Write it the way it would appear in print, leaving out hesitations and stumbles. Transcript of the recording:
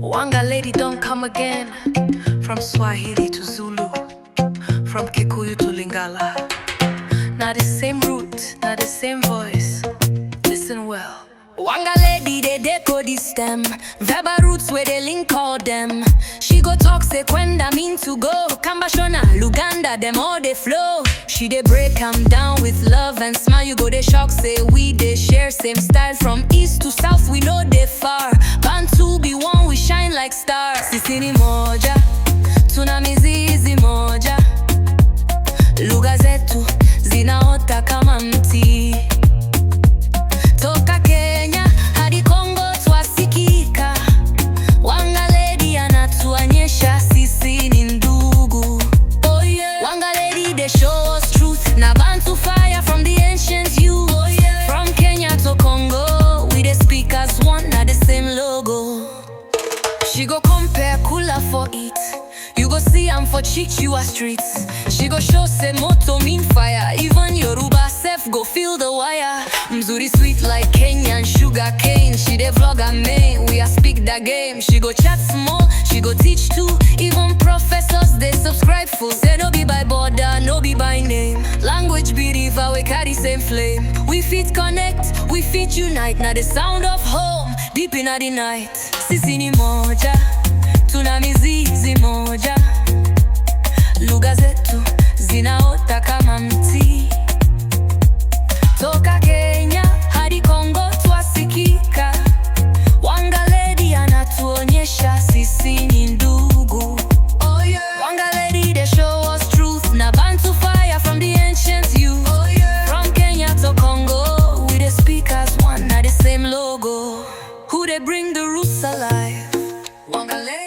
Wanga lady don't come again. From Swahili to Zulu, from Kikuyu to Lingala. Not the same root, not the same voice. Listen well. Wanga lady, they decode this stem. Verbal roots where they link all them. She go talk, say kwenda mean to go. Kambashona, Luganda, them all they flow. She they break them down with love and smile. You go they shock, say we they share same style. From east to south, we know they far. Bantu be one, we shine like stars. Sisi ni moja, tuna mizizi moja. Lugha zetu zinaota kama mti. Toka Kenya hadi Kongo twasikika. Wanga lady anatuonyesha sisi ni ndugu. Oh yeah. Wanga lady they show us truth. Na Bantu fire from the ancient youth. Oh yeah. From Kenya to Congo, we they speak as one, na the same logo. She go compare cooler for it. You go see I'm for Chichiwa streets. She go show say moto mean fire. Even Yoruba self go feel the wire. Mzuri sweet like Kenyan sugar cane. She dey vlog her main, we a speak the game. She go chat small, she go teach too. Even professors they subscribe full. Say no be by border, no be by name. Language be river, we carry same flame. We fit connect, we fit unite. Now the sound of home, deep in the night. Sisi ni moja, tuna mizizi moja. Lugha zetu zinaota kama mti. Toka Kenya hadi Kongo twasikika. Wanga lady anatuonyesha sisi ni ndugu. Oh yeah. Wanga lady they show us truth. Na Bantu fire from the ancient youth. Oh yeah. From Kenya to Congo, we they speak as one, na the same logo. Who they bring the roots alive? Wanga lady.